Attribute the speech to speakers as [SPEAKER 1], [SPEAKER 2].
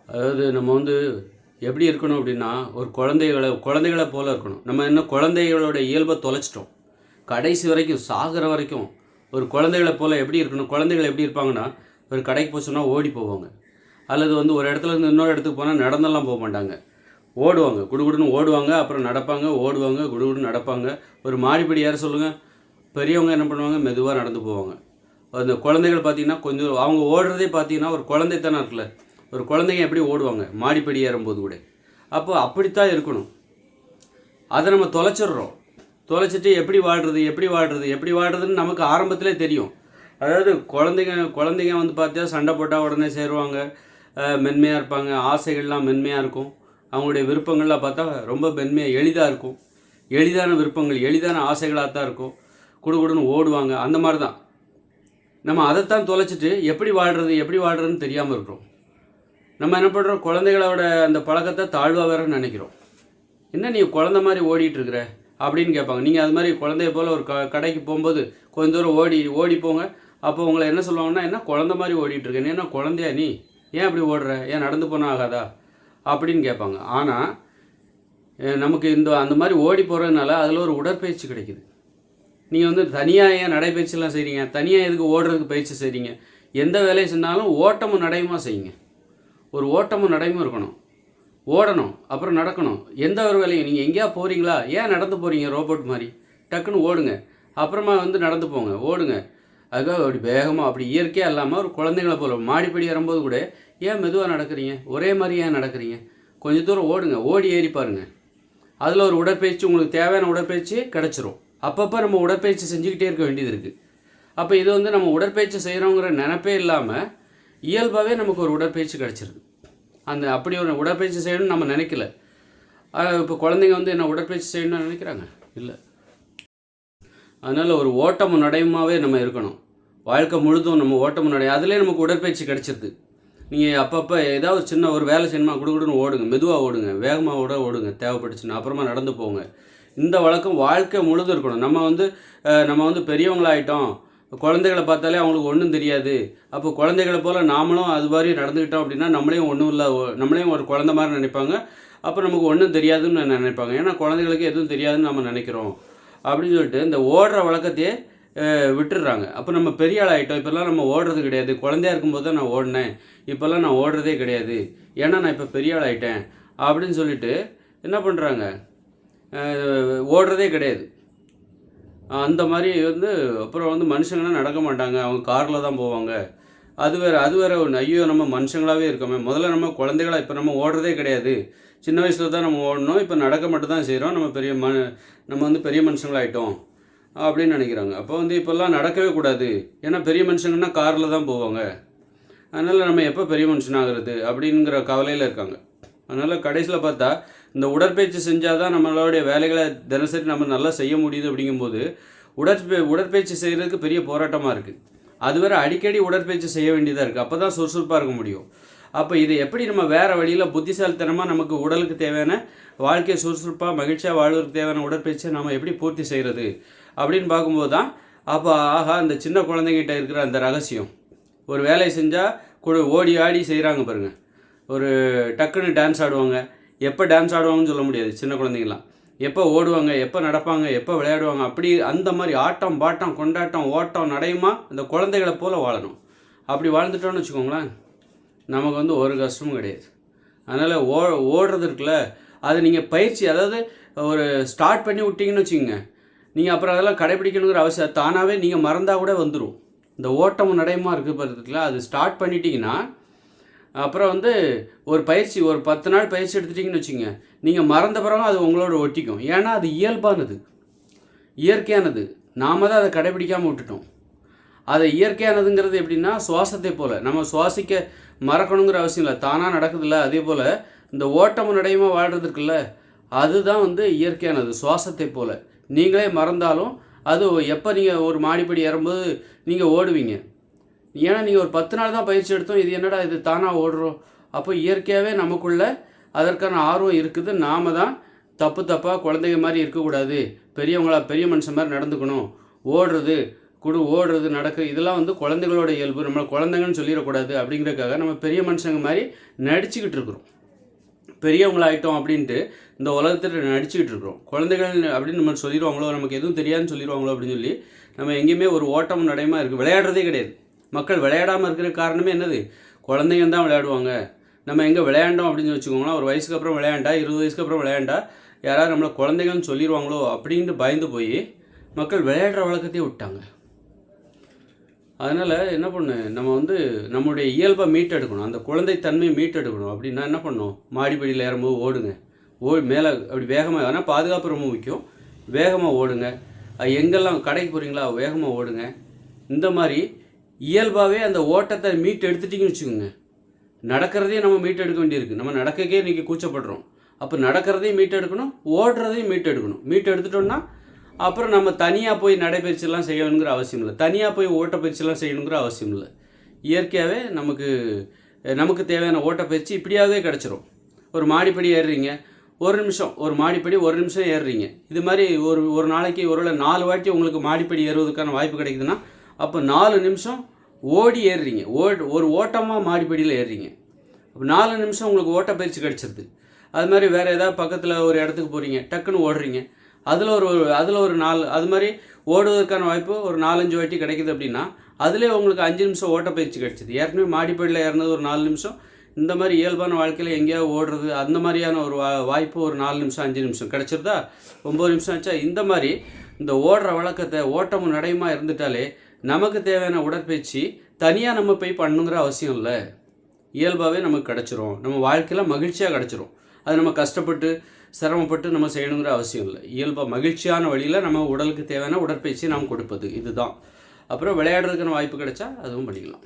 [SPEAKER 1] அதாவது நம்ம வந்து எப்படி இருக்கணும் அப்படின்னா, ஒரு குழந்தைகள போல இருக்கணும். நம்ம இன்னும் குழந்தைகளோட இயல்பை தொலைச்சிட்டோம். கடைசி வரைக்கும் சாகுற வரைக்கும் ஒரு குழந்தைகள போல எப்படி இருக்கணும்? குழந்தைகள் எப்படி இருப்பாங்கன்னா, ஒரு கடைக்கு போக சொன்னா ஓடி போவாங்க. அல்லது வந்து ஒரு இடத்துல இருந்து இன்னொரு இடத்துக்கு போனா நடந்தெல்லாம் போமாட்டாங்க. ஓடுவாங்க. குடுகுடுன்னு ஓடுவாங்க. அப்புறம் நடப்பாங்க, ஓடுவாங்க, குடுகுடுன்னு நடப்பாங்க. ஒரு மாடிப்படி ஏற சொல்லுங்க, பெரியவங்க என்ன பண்ணுவாங்க? மெதுவா நடந்து போவாங்க. அந்த குழந்தைகள் பார்த்தீங்கன்னா, கொஞ்சம் அவங்க ஓடுறதே பார்த்தீங்கன்னா, ஒரு குழந்தைத்தனம் இருக்குல்ல. ஒரு குழந்தைங்க எப்படி ஓடுவாங்க? மாடிப்படி ஏறும்போது கூட. அப்போ அப்படித்தான் இருக்கணும். அதை நம்ம தொலைச்சிடுறோம். தொலைச்சிட்டு எப்படி வாழ்றது எப்படி வாழ்றது எப்படி வாழ்றதுன்னு நமக்கு ஆரம்பத்திலே தெரியும். அதாவது குழந்தைங்க வந்து பார்த்தா சண்டை போட்டால் உடனே சேருவாங்க. மென்மையாக இருப்பாங்க. ஆசைகள்லாம் மென்மையாக இருக்கும். அவங்களுடைய விருப்பங்கள்லாம் பார்த்தா ரொம்ப மென்மையாக எளிதாக இருக்கும். எளிதான விருப்பங்கள் எளிதான ஆசைகளாக தான் இருக்கும். குடுகுடுன்னு ஓடுவாங்க. அந்த மாதிரி தான் நம்ம அதைத்தான் தொலைச்சிட்டு எப்படி வாழ்கிறதுன்னு தெரியாமல் இருக்கிறோம். நம்ம என்ன பண்ணுறோம்? குழந்தைகளோட அந்த பழக்கத்தை தாழ்வாக வேற நினைக்கிறோம். என்ன நீ குழந்த மாதிரி ஓடிட்டு இருக்கிற அப்படின்னு கேட்பாங்க. நீங்கள் அது மாதிரி குழந்தைய போல் ஒரு கடைக்கு போகும்போது கொஞ்சம் தூரம் ஓடி போங்க. அப்போ உங்களை என்ன சொல்லுவாங்கன்னா, என்ன குழந்த மாதிரி ஓடிட்டு இருக்க, நீ என்ன குழந்தையா, நீ ஏன் அப்படி ஓடுற, ஏன் நடந்து போனால் ஆகாதா அப்படின்னு கேட்பாங்க. ஆனால் நமக்கு அந்த மாதிரி ஓடி போகிறதுனால அதில் ஒரு உடற்பயிற்சி கிடைக்குது. நீங்கள் வந்து தனியாக ஏன் நடைப்பயிற்சிலாம் செய்கிறீங்க? தனியாக எதுக்கு ஓடுறதுக்கு பயிற்சி செய்கிறீங்க? எந்த வேலையை செஞ்சாலும் ஓட்டமும் நடையுமா செய்யுங்க. ஒரு ஓட்டமும் நடைமும் இருக்கணும். ஓடணும், அப்புறம் நடக்கணும். எந்த ஒரு வேலையும் நீங்கள் எங்கேயா போகிறீங்களா, ஏன் நடந்து போகிறீங்க ரோபோட் மாதிரி? டக்குன்னு ஓடுங்க, அப்புறமா வந்து நடந்து போங்க, ஓடுங்க. அதுக்காக அப்படி வேகமாக அப்படி இயற்கையாக இல்லாமல் ஒரு குழந்தைங்களை போல மாடிப்படி ஏறும்போது கூட ஏன் மெதுவாக நடக்கிறீங்க, ஒரே மாதிரி ஏன் நடக்கிறீங்க? கொஞ்சம் தூரம் ஓடுங்க, ஓடி ஏறி பாருங்கள். அதில் ஒரு உடற்பயிற்சி, உங்களுக்கு தேவையான உடற்பயிற்சி கிடச்சிரும். அப்பப்போ நம்ம உடற்பயிற்சி செஞ்சுக்கிட்டே இருக்க வேண்டியது இருக்குது. அப்போ இது வந்து நம்ம உடற்பயிற்சி செய்கிறோங்கிற நினைப்பே இல்லாமல் இயல்பாகவே நமக்கு ஒரு உடற்பயிற்சி கிடச்சிருது. அப்படி ஒரு உடற்பயிற்சி செய்யணும்னு நம்ம நினைக்கல. இப்போ குழந்தைங்க வந்து என்ன உடற்பயிற்சி செய்யணும்னு நினைக்கிறாங்க? இல்லை. அதனால் ஒரு ஓட்டமும் நடையுமாவே நம்ம இருக்கணும். வாழ்க்கை முழுதும் நம்ம ஓட்டமும் நடையும் அதிலே நமக்கு உடற்பயிற்சி கிடச்சிருது. நீங்கள் அப்பப்போ ஏதாவது சின்ன ஒரு வேலை செய்யணுமா, குடுகுடுன்னு ஓடுங்க, மெதுவாக ஓடுங்க, வேகமாக ஓடுங்க தேவைப்பட்டுச்சுன்னா, அப்புறமா நடந்து போங்க. இந்த வழக்கம் வாழ்க்கை முழுதும் இருக்கணும். நம்ம வந்து பெரியவங்களாயிட்டோம், குழந்தைகளை பார்த்தாலே அவங்களுக்கு ஒன்றும் தெரியாது. அப்போ குழந்தைகளை போல் நாமளும் அது மாதிரி நடந்துக்கிட்டோம் அப்படின்னா நம்மளையும் ஒன்றும் இல்லை, நம்மளையும் ஒரு குழந்தை மாதிரி நினைப்பாங்க. அப்போ நமக்கு ஒன்றும் தெரியாதுன்னு நினைப்பாங்க. ஏன்னா குழந்தைகளுக்கு எதுவும் தெரியாதுன்னு நம்ம நினைக்கிறோம் அப்படின்னு சொல்லிட்டு இந்த ஓடுற வழக்கத்தையே விட்டுடுறாங்க. அப்போ நம்ம பெரிய ஆள் ஆகிட்டோம், இப்போல்லாம் நம்ம ஓடுறது கிடையாது. குழந்தையா இருக்கும்போது தான் நான் ஓடினேன், இப்போல்லாம் நான் ஓடுறதே கிடையாது, ஏன்னா நான் இப்போ பெரிய ஆள் ஆகிட்டேன் அப்படின்னு சொல்லிட்டு என்ன பண்ணுறாங்க? ஓடுறதே கிடையாது. அந்த மாதிரி வந்து அப்புறம் வந்து மனுஷங்களாம் நடக்க மாட்டாங்க, அவங்க காரில் தான் போவாங்க. அது வேறு ஒன்று. ஐயோ, நம்ம மனுஷங்களாகவே இருக்கோமே. முதல்ல நம்ம குழந்தைகளா, இப்போ நம்ம ஓடுறதே கிடையாது. சின்ன வயசில் தான் நம்ம ஓடணும், இப்போ நடக்க மட்டும் தான் செய்கிறோம். நம்ம வந்து பெரிய மனுஷங்களாயிட்டோம் அப்படின்னு நினைக்கிறாங்க. அப்போ வந்து இப்போல்லாம் நடக்கவே கூடாது, ஏன்னா பெரிய மனுஷங்கன்னா காரில் தான் போவாங்க. அதனால் நம்ம எப்போ பெரிய மனுஷனாகிறது அப்படிங்கிற கவலையில் இருக்காங்க. அதனால் கடைசியில் பார்த்தா இந்த உடற்பயிற்சி செஞ்சால் தான் நம்மளுடைய வேலைகளை தினசரி நம்ம நல்லா செய்ய முடியுது. அப்படிங்கும்போது உடற்பயிற்சி செய்கிறதுக்கு பெரிய போராட்டமாக இருக்குது. அது வேறு அடிக்கடி உடற்பயிற்சி செய்ய வேண்டியதாக இருக்குது. அப்போ தான் சுறுசுறுப்பாக இருக்க முடியும். அப்போ இதை எப்படி நம்ம வேறு வழியில் புத்திசாலித்தனமாக நமக்கு உடலுக்கு தேவையான வாழ்க்கையை சுறுசுறுப்பாக மகிழ்ச்சியாக வாழ்வதற்கு தேவையான உடற்பயிற்சியை நம்ம எப்படி பூர்த்தி செய்கிறது அப்படின்னு பார்க்கும்போது தான் அப்போ ஆஹா, இந்த சின்ன குழந்தைங்கிட்ட இருக்கிற அந்த ரகசியம். ஒரு வேலையை செஞ்சால் ஓடி ஆடி செய்கிறாங்க பாருங்கள். ஒரு டக்குன்னு டான்ஸ் ஆடுவாங்க. எப்போ டான்ஸ் ஆடுவாங்கன்னு சொல்ல முடியாது. சின்ன குழந்தைங்களாம் எப்போ ஓடுவாங்க, எப்போ நடப்பாங்க, எப்போ விளையாடுவாங்க, அப்படி அந்த மாதிரி ஆட்டம் பாட்டம் கொண்டாட்டம் ஓட்டம் நடையுமா அந்த குழந்தைகளை போல் வாழணும். அப்படி வாழ்ந்துட்டோன்னு வச்சுக்கோங்களேன், நமக்கு வந்து ஒரு கஷ்டமும் கிடையாது. அதனால் ஓடுறது இருக்குல்ல, அது நீங்கள் பயிற்சி, அதாவது ஒரு ஸ்டார்ட் பண்ணி விட்டிங்கன்னு வச்சுக்கோங்க, நீங்கள் அப்புறம் அதெல்லாம் கடைப்பிடிக்கணுங்கிற அவசியம் தானாகவே நீங்கள் மறந்தால் கூட வந்துடும். இந்த ஓட்டமும் நடையுமா இருக்குது பார்த்துருக்குல, அது ஸ்டார்ட் பண்ணிட்டீங்கன்னா அப்புறம் வந்து ஒரு 10 நாள் பயிற்சி எடுத்துட்டிங்கன்னு வச்சுங்க, நீங்கள் மறந்த பிறகு அது உங்களோட ஒட்டிக்கும். ஏன்னா அது இயல்பானது, இயற்கையானது. நாம் தான் அதை கடைபிடிக்காமல் விட்டுட்டோம். அதை இயற்கையானதுங்கிறது எப்படின்னா, சுவாசத்தை போல் நம்ம சுவாசிக்க மறக்கணுங்கிற அவசியம் இல்லை, தானாக நடக்குதில்ல. அதே போல் இந்த ஓட்டமும் நடையுமா வாழ்கிறது இருக்குல்ல, அதுதான் வந்து இயற்கையானது. சுவாசத்தை போல் நீங்களே மறந்தாலும் அது எப்போ நீங்கள் ஒரு மாடிப்படி ஏறும்போது நீங்கள் ஓடுவீங்க. ஏன்னா நீங்கள் ஒரு 10 நாள் தான் பயிற்சி எடுத்தோம், இது என்னடா இது தானாக ஓடுறோம். அப்போ இயற்கையாகவே நமக்குள்ளே அதற்கான ஆர்வம் இருக்குது. நாம் தான் தப்பாக குழந்தைங்க மாதிரி இருக்கக்கூடாது, பெரிய மனுஷன் மாதிரி நடந்துக்கணும். ஓடுறது ஓடுறது நடக்க இதெல்லாம் வந்து குழந்தைகளோட இயல்பு. நம்மளை குழந்தைங்கன்னு சொல்லிடக்கூடாது அப்படிங்கிறதுக்காக நம்ம பெரிய மனுஷங்க மாதிரி நடிச்சுக்கிட்டு இருக்கிறோம். பெரியவங்களாயிட்டோம் அப்படின்ட்டு இந்த உலகத்தில் நடிச்சுக்கிட்டு இருக்கிறோம். குழந்தைகள் அப்படின்னு நம்ம சொல்லிடுவாங்களோ, நமக்கு எதுவும் தெரியாதுன்னு சொல்லிடுவாங்களோ அப்படின்னு சொல்லி நம்ம எங்கேயுமே ஒரு ஓட்டம் நடைமா இருக்குது. விளையாடுறதே கிடையாது. மக்கள் விளையாடாமல் இருக்கிற காரணமே என்னது? குழந்தைங்க தான் விளையாடுவாங்க. நம்ம எங்கே விளையாண்டோம் அப்படின்னு வச்சுக்கோங்களேன், ஒரு வயசுக்கு அப்புறம் விளையாண்டா, 20 வயசுக்கு அப்புறம் விளையாண்டா யாராவது நம்மளை குழந்தைகள்னு சொல்லிடுவாங்களோ அப்படின்ட்டு பயந்து போய் மக்கள் விளையாடுற வழக்கத்தையே விட்டாங்க. அதனால் என்ன பண்ணு, நம்ம வந்து நம்மளுடைய இயல்பை மீட்டெடுக்கணும், அந்த குழந்தைத்தன்மையை மீட்டெடுக்கணும். அப்படின்னா என்ன பண்ணணும்? மாடிப்படியில் ஏறும்போது ஓடுங்க, மேலே அப்படி வேகமாக, ஆனால் பாதுகாப்பு ரொம்ப முக்கியம். வேகமாக ஓடுங்க. எங்கெல்லாம் கடைக்கு போகிறீங்களா வேகமாக ஓடுங்க. இந்த மாதிரி இயல்பாகவே அந்த ஓட்டத்தை மீட்டு எடுத்துட்டிங்கன்னு வச்சுக்கோங்க. நடக்கிறதையும் நம்ம மீட்டெடுக்க வேண்டியிருக்கு. நம்ம நடக்கக்கே இன்றைக்கி கூச்சப்படுறோம். அப்போ நடக்கிறதையும் மீட்டெடுக்கணும், ஓடுறதையும் மீட்டெடுக்கணும். மீட்டு எடுத்துட்டோம்னா அப்புறம் நம்ம தனியாக போய் நடைப்பயிற்சியெல்லாம் செய்யணுங்கிற அவசியம் இல்லை, தனியாக போய் ஓட்டப்பயிற்சியெல்லாம் செய்யணுங்கிற அவசியம் இல்லை. இயற்கையாகவே நமக்கு தேவையான ஓட்டப்பயிற்சி இப்படியாகவே கிடச்சிரும். ஒரு மாடிப்படி ஏறுறீங்க, ஒரு நிமிஷம், ஒரு மாடிப்படி 1 நிமிஷம் ஏறுறீங்க. இது மாதிரி ஒரு நாளைக்கு ஒருவேளை 4 வாட்டி உங்களுக்கு மாடிப்படி ஏறுவதற்கான வாய்ப்பு கிடைக்குதுன்னா அப்போ 4 நிமிஷம் ஓடி ஏறுறீங்க. ஒரு ஓட்டமாக மாடிப்படியில் ஏறுறீங்க. அப்போ 4 நிமிஷம் உங்களுக்கு ஓட்டப்பயிற்சி கிடச்சிருது. அது மாதிரி வேறு ஏதாவது பக்கத்தில் ஒரு இடத்துக்கு போகிறீங்க, டக்குன்னு ஓடுறீங்க, அதில் ஒரு 4 அது மாதிரி ஓடுவதற்கான வாய்ப்பு ஒரு 4-5 வாட்டி கிடைக்குது அப்படின்னா அதிலே உங்களுக்கு 5 நிமிஷம் ஓட்டப்பயிற்சி கிடச்சிது. ஏற்கனவே மாடிப்படியில் ஏறினது ஒரு 4 நிமிஷம். இந்த மாதிரி இயல்பான வாழ்க்கையில் எங்கேயாவது ஓடுறது அந்த மாதிரியான ஒரு வாய்ப்பு ஒரு 4 நிமிஷம் 5 நிமிஷம் கிடச்சிருதா, 9 நிமிஷம் ஆச்சா. இந்த மாதிரி இந்த ஓடுற வழக்கத்தை ஓட்டமும் நடையுமா இருந்துட்டாலே நமக்கு தேவையான உடற்பயிற்சி தனியாக நம்ம போய் பண்ணுங்கிற அவசியம் இல்லை. இயல்பாகவே நமக்கு கிடச்சிரும். நம்ம வாழ்க்கையில் மகிழ்ச்சியாக கிடச்சிரும். அது நம்ம கஷ்டப்பட்டு சிரமப்பட்டு நம்ம செய்யணுங்கிற அவசியம் இல்லை. இயல்பாக மகிழ்ச்சியான வழியில் நம்ம உடலுக்கு தேவையான உடற்பயிற்சி நாம் கொடுப்பது இதுதான். அப்புறம் விளையாடுறதுக்கான வாய்ப்பு கிடைச்சா அதுவும் பண்ணிக்கலாம்.